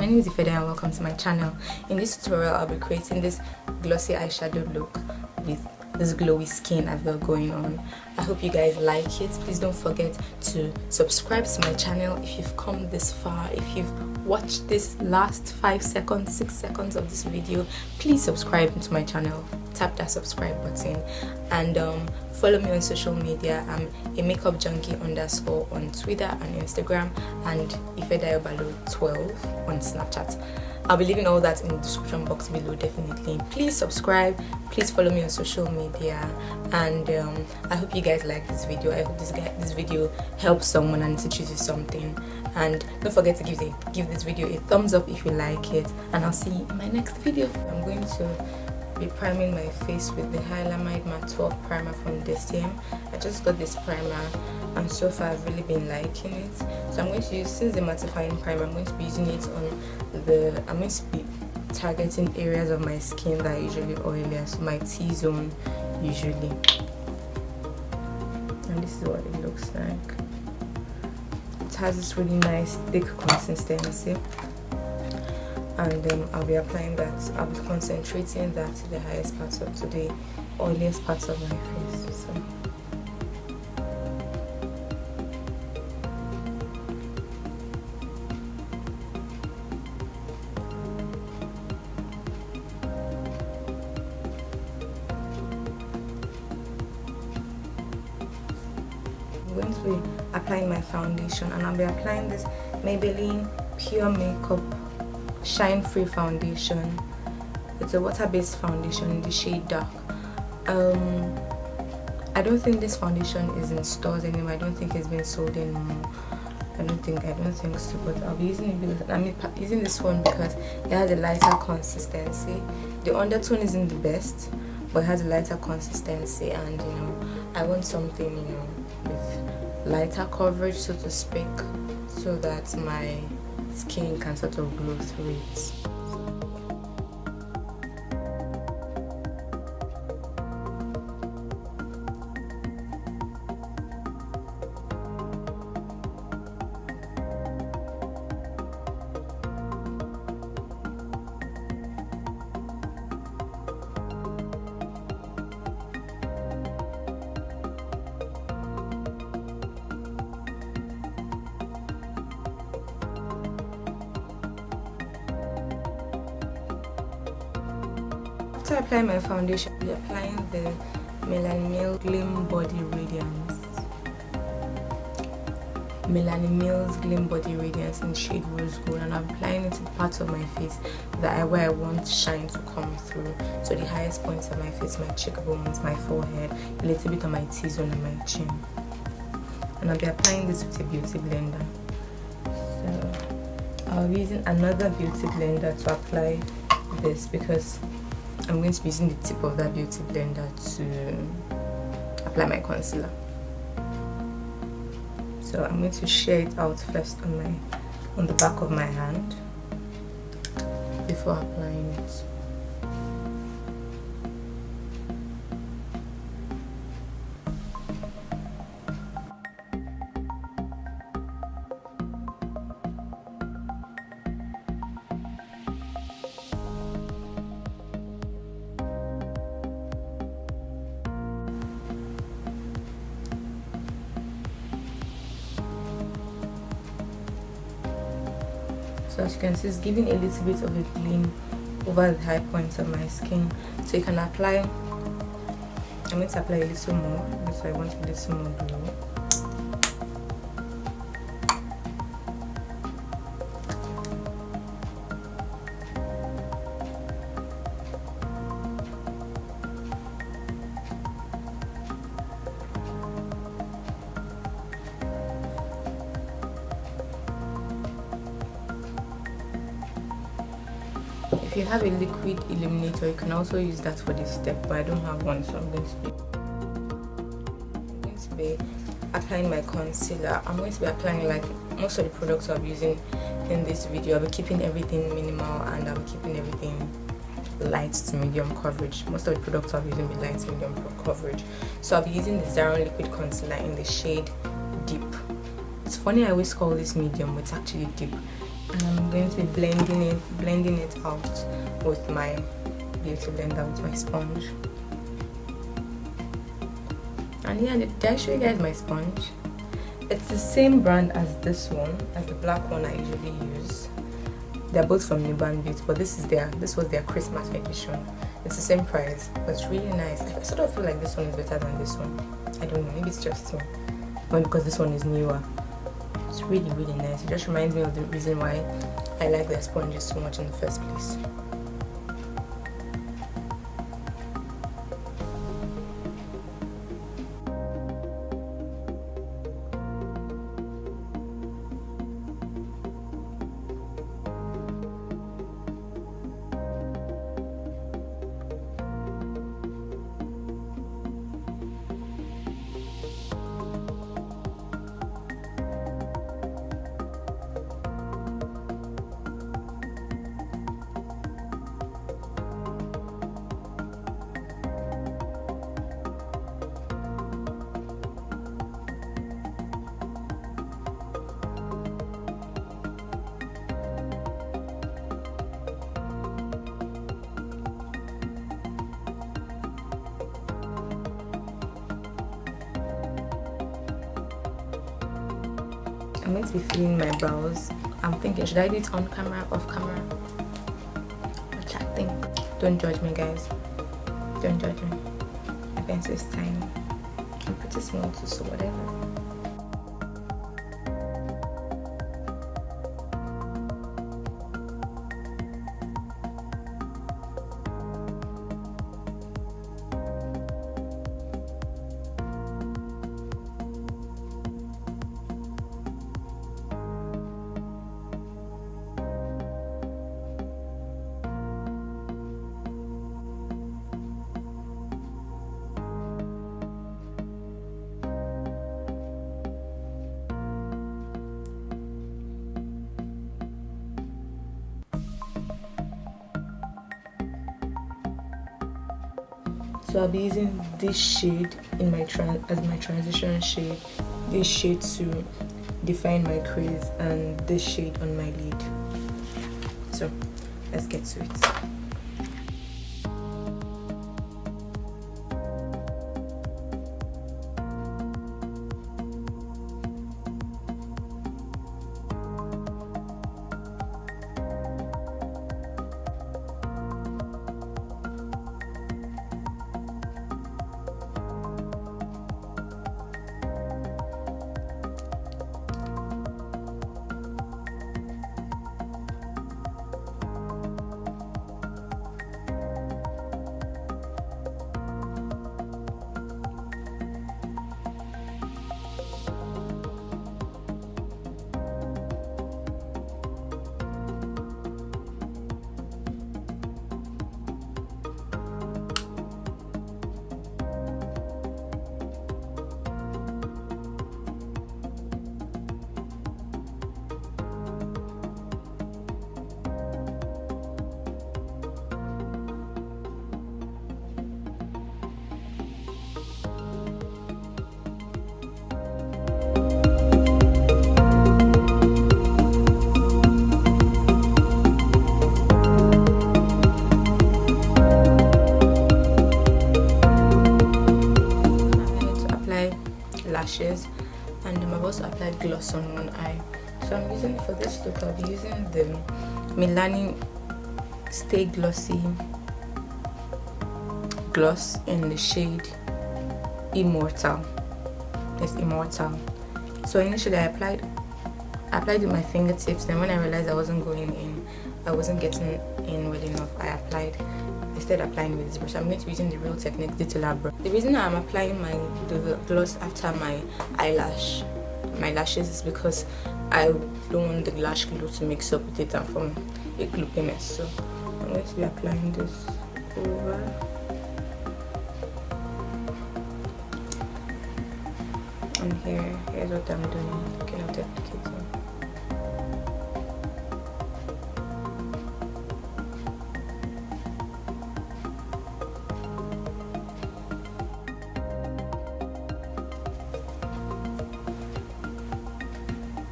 My name is Ifedayo and welcome to my channel. In this tutorial I'll be creating this glossy eyeshadow look with this glowy skin I've got going on. I hope you guys like it. Please don't forget to subscribe to my channel if you've come this far. If you've watched this last 5 seconds, 6 seconds of this video, please subscribe to my channel. Tap that subscribe button and follow me on social media. I'm Amakeupjunkie _ on Twitter and Instagram, and Ifedayo 12 on Snapchat. I'll be leaving all that in the description box below. Definitely please subscribe, please follow me on social media, and I hope you guys like this video. I hope this video helps someone and teaches you something. And don't forget to give this video a thumbs up if you like it, and I'll see you in my next video. I'm going to be priming my face with the Hylamide Matte 12 primer from DCM. I just got this primer and so far I've really been liking it. So I'm going to use, since the mattifying primer, I'm going to be using it on I'm going to be targeting areas of my skin that are usually oily, so my T-zone usually. And this is what it looks like. It has this really nice thick consistency. And I'll be applying that. I'll be concentrating that to the highest parts of the oiliest parts of my face. So I'm going to be applying my foundation, and I'll be applying this Maybelline Pure Makeup Shine Free foundation. It's a water-based foundation in the shade Dark. I don't think this foundation is in stores anymore. I don't think it's been sold anymore. I don't think so, but I'll be using it because I'm using this one because it has a lighter consistency. The undertone isn't the best, but it has a lighter consistency, and I want something with lighter coverage, so to speak, so that my skin can sort of glow through it. After applying my foundation, I'll be applying the Melanie Gleam Body Radiance. Melanie Gleam Body Radiance in shade Rose Gold, and I'm applying it to the parts of my face where I want shine to come through. So the highest points of my face, my cheekbones, my forehead, a little bit on my T-zone and my chin. And I'll be applying this with a beauty blender. So I'll be using another beauty blender to apply this because I'm going to be using the tip of that beauty blender to apply my concealer. So I'm going to share it out first on the back of my hand before applying it. So as you can see, it's giving a little bit of a gleam over the high points of my skin. So you can apply, I'm going to apply a little more because I want a little more glow. If you have a liquid illuminator, you can also use that for this step, but I don't have one, so I'm going to be applying my concealer. I'm going to be applying like most of the products I'll be using in this video. I'll be keeping everything minimal, and I'm keeping everything light to medium coverage. Most of the products I'll be using will be light to medium coverage. So I'll be using the Zaron liquid concealer in the shade Deep. It's funny I always call this medium, but it's actually deep. and I'm going to be blending it out with my beauty blender, with my sponge. And yeah, did I show you guys my sponge? It's the same brand as this one, as the black one I usually use. They're both from New Brand Beauty, but this was their Christmas edition. It's the same price, but it's really nice. I sort of feel like this one is better than this one. I don't know, maybe it's just me, but because this one is newer. It's really, really nice. It just reminds me of the reason why I like their sponges so much in the first place. I'm meant to be filling my brows. I'm thinking, should I do it on camera, off camera? Which I think. Don't judge me, guys. Don't judge me. My pencil is tiny. I'm pretty small too, so whatever. So I'll be using this shade in my as my transition shade, this shade to define my crease, and this shade on my lid. So let's get to it. Lashes, and I've also applied gloss on one eye. So I'm using, for this look, I'll be using the Milano Stay Glossy gloss in the shade Immortal. Yes, Immortal. So initially I applied with my fingertips, then when I realized I wasn't going in, I wasn't getting in well enough, I started applying with this brush. I'm going to be using the Real Technique Detailer brush. The reason I'm applying the gloss after my lashes is because I don't want the lash glue to mix up with it and form a gloopiness. So I'm going to be applying this over. And here's what I'm doing. Okay, I'll duplicate it.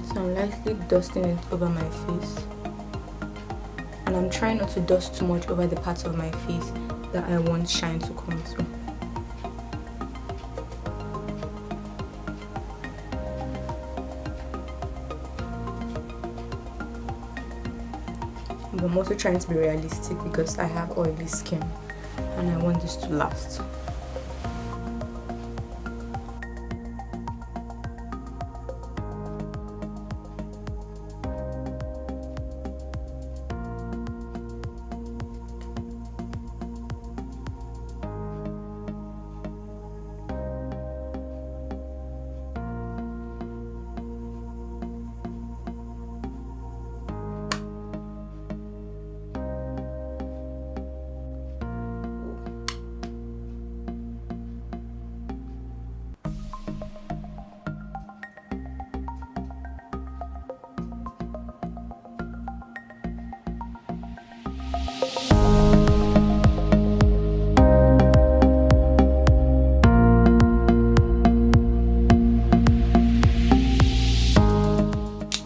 So I'm lightly dusting it over my face. and I'm trying not to dust too much over the parts of my face that I want shine to come through. But I'm also trying to be realistic because I have oily skin and I want this to last.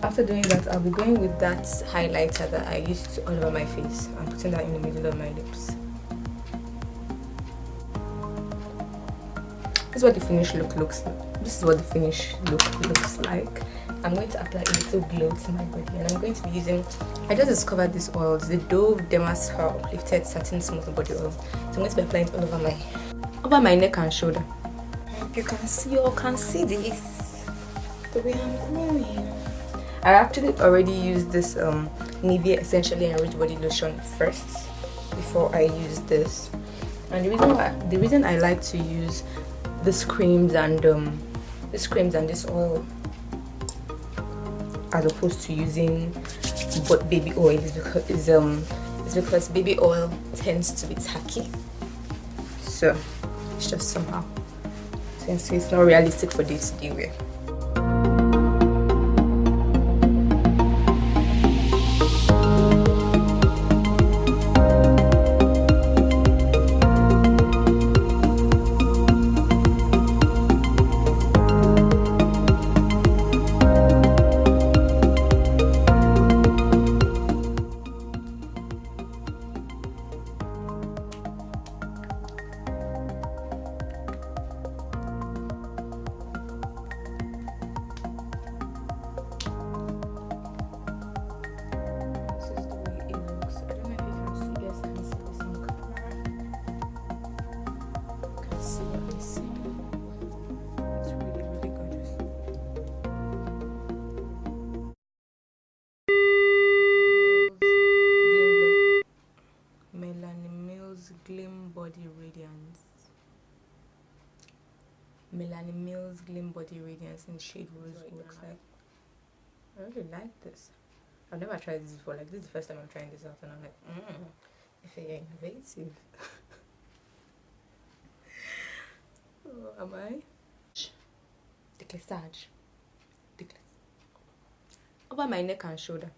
After doing that, I'll be going with that highlighter that I used all over my face. I'm putting that in the middle of my lips. This is what the finished look looks like. This is what the finished look looks like. I'm going to apply a little glow to my body, and I'm going to be using, I just discovered this oil, the Dove Derma's Hair Uplifted Satin Smooth Body Oil. So I'm going to be applying it all over my neck and shoulder. You can see, you all can see this, the way I'm glowing. I actually already used this Nivea Essentially Enriched Body Lotion first before I use this. And the reason I like to use these creams and this oil as opposed to using baby oil is because baby oil tends to be tacky. So it's just somehow, since it's not realistic for this day wear. Melanie Gleam Body Radiance in shade Rose looks like. I really like this. I've never tried this before. Like, this is the first time I'm trying this out, and I'm like, Ifedayo innovative. Oh, am I? Déclissage. Over my neck and shoulder.